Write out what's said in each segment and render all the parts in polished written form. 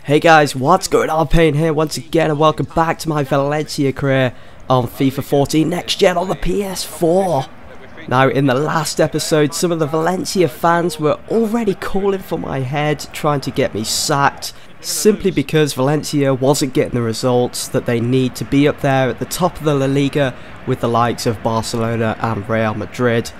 Hey guys, what's going on? Payne here once again, and welcome back to my Valencia career on FIFA 14 Next Gen on the PS4. Now, in the last episode, some of the Valencia fans were already calling for my head, trying to get me sacked, simply because Valencia wasn't getting the results that they need to be up there at the top of the La Liga with the likes of Barcelona and Real Madrid.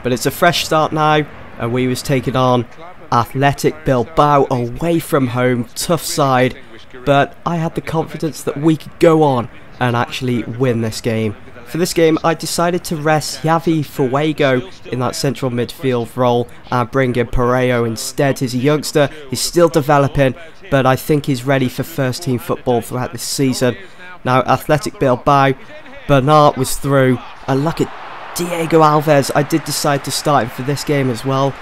But it's a fresh start now, and we was taking on Athletic Bilbao away from home, tough side, but I had the confidence that we could go on and actually win this game. For this game, I decided to rest Javi Fuego in that central midfield role and bring in Pareo instead. He's a youngster, he's still developing, but I think he's ready for first team football throughout this season. Now, Athletic Bilbao, Bernat was through, and look at Diego Alves. I did decide to start him for this game as well.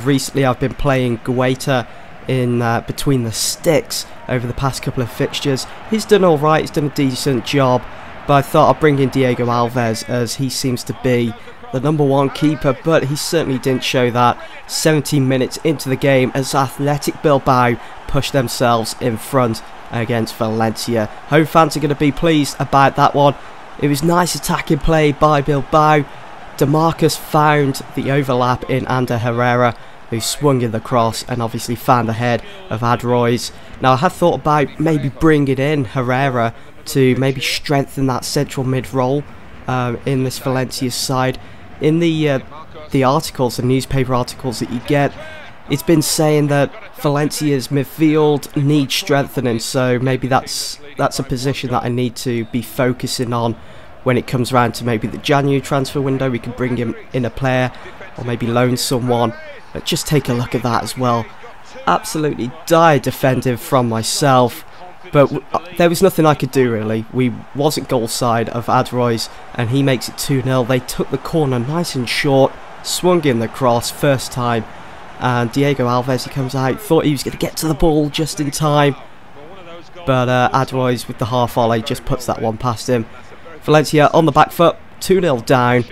Recently I've been playing Guaita in between the sticks over the past couple of fixtures. He's done alright, he's done a decent job, but I thought I'd bring in Diego Alves as he seems to be the #1 keeper, but he certainly didn't show that. 17 minutes into the game as Athletic Bilbao pushed themselves in front against Valencia. Home fans are going to be pleased about that one. It was nice attacking play by Bilbao. DeMarcus found the overlap in Ander Herrera, who swung in the cross and obviously found the head of Adrois. Now, I have thought about maybe bringing in Herrera to maybe strengthen that central mid role in this Valencia side. In the articles, the newspaper articles that you get, it's been saying that Valencia's midfield needs strengthening, so maybe that's a position that I need to be focusing on. When it comes around to maybe the January transfer window, we can bring him in a player or maybe loan someone. But just take a look at that as well. Absolutely dire defending from myself, but there was nothing I could do really. We wasn't goal side of Adrois, and he makes it 2-0. They took the corner nice and short, swung in the cross first time, and Diego Alves, he comes out, thought he was going to get to the ball just in time, but Adrois with the half volley just puts that one past him. Valencia on the back foot, 2-0 down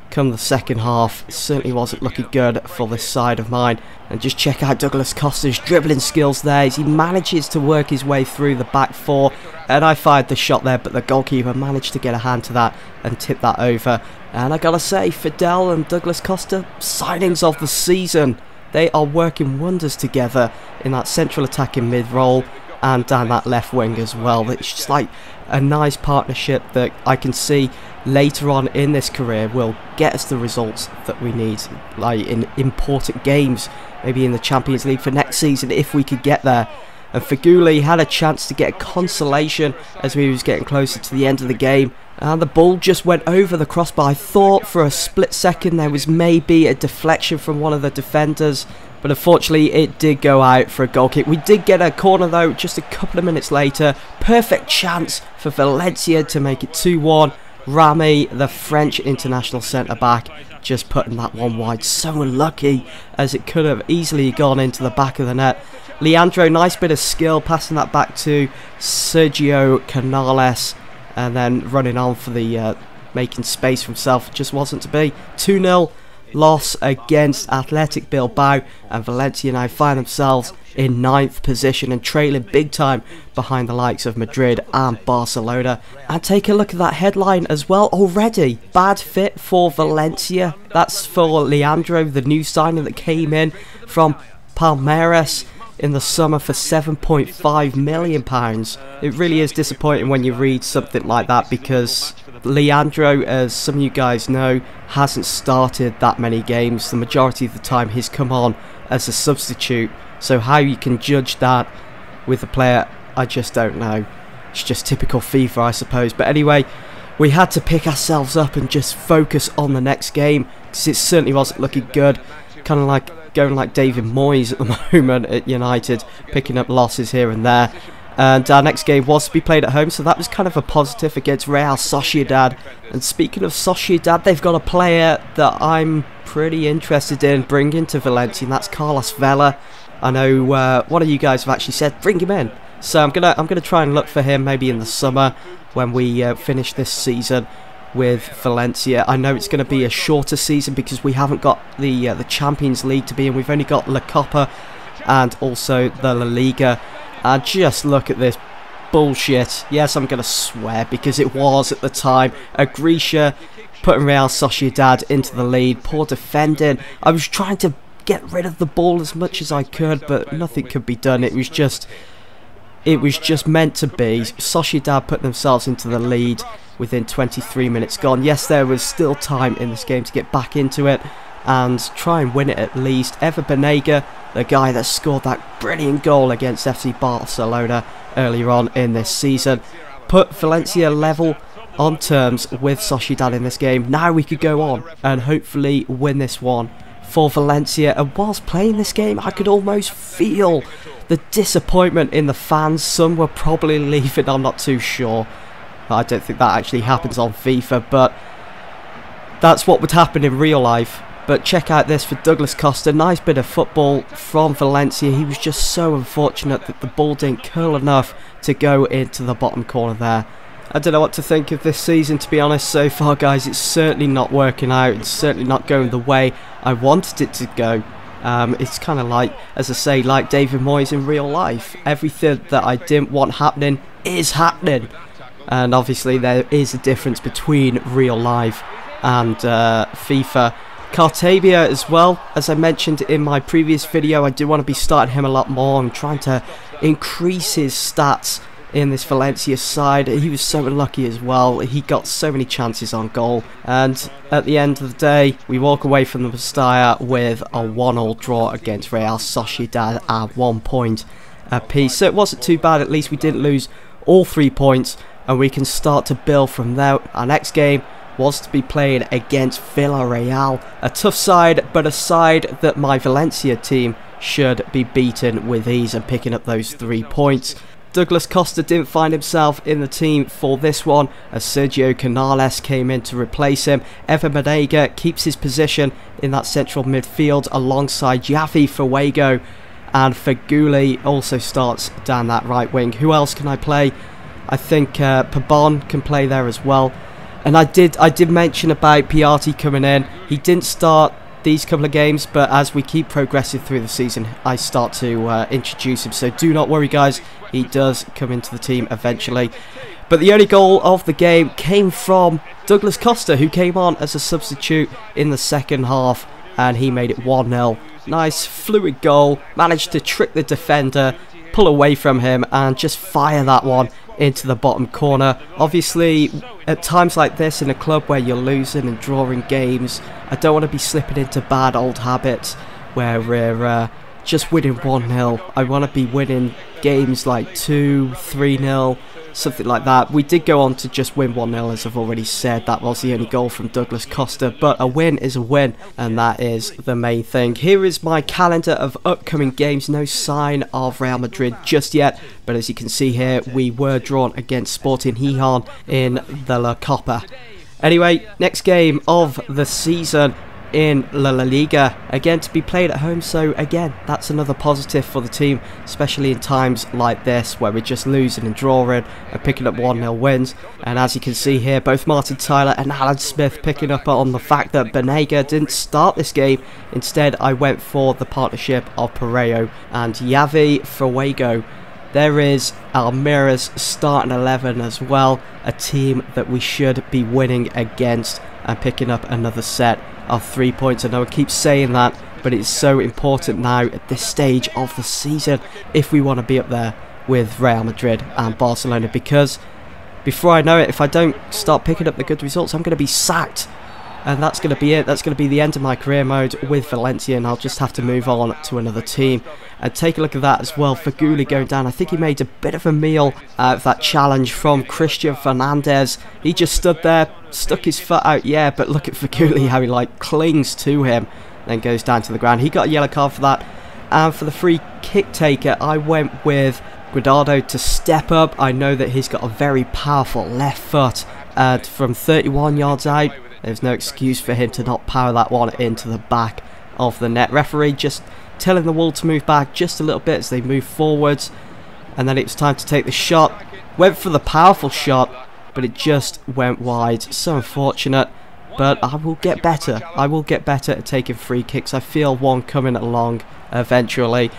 come the second half. It certainly wasn't looking good for this side of mine. And just check out Douglas Costa's dribbling skills there as he manages to work his way through the back four. And I fired the shot there, but the goalkeeper managed to get a hand to that and tip that over. And I gotta say, Fidel and Douglas Costa, signings of the season. They are working wonders together in that central attacking mid role and down that left wing as well. It's just like a nice partnership that I can see later on in this career will get us the results that we need, like in important games, maybe in the Champions League for next season if we could get there. And Feghouli had a chance to get a consolation as we was getting closer to the end of the game, and the ball just went over the crossbar. I thought for a split second there was maybe a deflection from one of the defenders, but unfortunately it did go out for a goal kick. We did get a corner though just a couple of minutes later. Perfect chance for Valencia to make it 2-1. Rami, the French international centre-back, just putting that one wide. So unlucky, as it could have easily gone into the back of the net. Leandro, nice bit of skill, passing that back to Sergio Canales, and then running on for the making space for himself. Just wasn't to be. 2-0 loss against Athletic Bilbao, and Valencia now find themselves in 9th position and trailing big time behind the likes of Madrid and Barcelona. And take a look at that headline as well already. Bad fit for Valencia. That's for Leandro, the new signing that came in from Palmeiras in the summer for £7.5 million. It really is disappointing when you read something like that, because Leandro, as some of you guys know, hasn't started that many games. The majority of the time he's come on as a substitute, so how you can judge that with a player, I just don't know. It's just typical FIFA, I suppose. But anyway, we had to pick ourselves up and just focus on the next game, because it certainly wasn't looking good. Kind of like going like David Moyes at the moment at United, picking up losses here and there. And our next game was to be played at home, so that was kind of a positive against Real Sociedad. And speaking of Sociedad, they've got a player that I'm pretty interested in bringing to Valencia, and that's Carlos Vela. I know one of you guys have actually said bring him in, so I'm gonna try and look for him maybe in the summer when we finish this season with Valencia. I know it's going to be a shorter season because we haven't got the Champions League to be in. We've only got La Copa and also the La Liga. And just look at this bullshit. Yes, I'm going to swear because it was at the time. Grisha putting Real Sociedad into the lead. Poor defending. I was trying to get rid of the ball as much as I could, but nothing could be done. It was just meant to be. Sociedad put themselves into the lead within 23 minutes gone. Yes, there was still time in this game to get back into it and try and win it at least. Ever Banega, the guy that scored that brilliant goal against FC Barcelona earlier on in this season, put Valencia level on terms with Sociedad in this game. Now we could go on and hopefully win this one for Valencia. And whilst playing this game, I could almost feel the disappointment in the fans. Some were probably leaving, I'm not too sure. I don't think that actually happens on FIFA, but that's what would happen in real life. But check out this for Douglas Costa. Nice bit of football from Valencia. He was just so unfortunate that the ball didn't curl enough to go into the bottom corner there. I don't know what to think of this season, to be honest. So far, guys, it's certainly not working out. It's certainly not going the way I wanted it to go. It's kind of like, as I say, like David Moyes in real life. Everything that I didn't want happening is happening. And obviously there is a difference between real life and FIFA. Cartabia as well, as I mentioned in my previous video, I do want to be starting him a lot more. I'm trying to increase his stats in this Valencia side. He was so unlucky as well. He got so many chances on goal, and at the end of the day we walk away from the Mestalla with a 1-1 draw against Real Sociedad at 1 point apiece. So it wasn't too bad. At least we didn't lose all 3 points, and we can start to build from there. Our next game was to be played against Villarreal, a tough side, but a side that my Valencia team should be beaten with ease and picking up those 3 points. Douglas Costa didn't find himself in the team for this one, as Sergio Canales came in to replace him. Ever Banega keeps his position in that central midfield alongside Javi Fuego, and Feguli also starts down that right wing. Who else can I play? I think Pabon can play there as well. And I did mention about Piatti coming in. He didn't start these couple of games, but as we keep progressing through the season, I start to introduce him. So do not worry, guys. He does come into the team eventually. But the only goal of the game came from Douglas Costa, who came on as a substitute in the second half, and he made it 1-0. Nice fluid goal. Managed to trick the defender, pull away from him, and just fire that one into the bottom corner. Obviously, at times like this in a club where you're losing and drawing games, I don't want to be slipping into bad old habits where we're just winning 1-0. I want to be winning games like 2, 3-0, something like that. We did go on to just win 1-0, as I've already said. That was the only goal from Douglas Costa, but a win is a win, and that is the main thing. Here is my calendar of upcoming games. No sign of Real Madrid just yet, but as you can see here, we were drawn against Sporting Gijón in the La Copa. Anyway, next game of the season in La Liga, again to be played at home, so again that's another positive for the team, especially in times like this where we're just losing and drawing and picking up 1-0 wins. And as you can see here, both Martin Tyler and Alan Smith picking up on the fact that Banega didn't start this game. Instead, I went for the partnership of Pereiro and Javi Fuego. There is Almira's starting 11 as well, a team that we should be winning against and picking up another set of 3 points. I know I keep saying that, but it's so important now at this stage of the season if we want to be up there with Real Madrid and Barcelona, because before I know it, if I don't start picking up the good results, I'm going to be sacked. And that's going to be it. That's going to be the end of my career mode with Valencia, and I'll just have to move on to another team. And take a look at that as well. Feguli going down. I think he made a bit of a meal out of that challenge from Christian Fernandez. He just stood there, stuck his foot out, yeah, but look at Feguli, how he like clings to him, then goes down to the ground. He got a yellow card for that. And for the free kick taker, I went with Guardado to step up. I know that he's got a very powerful left foot, and from 31 yards out, there's no excuse for him to not power that one into the back of the net. Referee just telling the wall to move back just a little bit as they move forwards. And then it was time to take the shot. Went for the powerful shot, but it just went wide. So unfortunate, but I will get better. I will get better at taking free kicks. I feel one coming along eventually.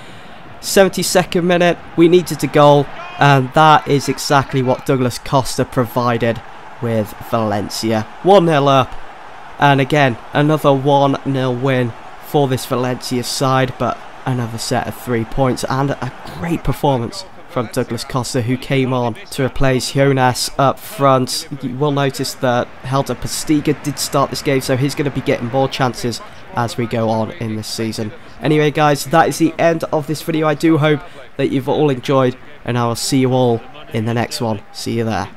72nd minute, we needed a goal, and that is exactly what Douglas Costa provided with Valencia. 1-0 up, and again, another 1-0 win for this Valencia side, but another set of 3 points, and a great performance from Douglas Costa, who came on to replace Jonas up front. You will notice that Helder Postiga did start this game, so he's going to be getting more chances as we go on in this season. Anyway guys, that is the end of this video. I do hope that you've all enjoyed, and I will see you all in the next one. See you there.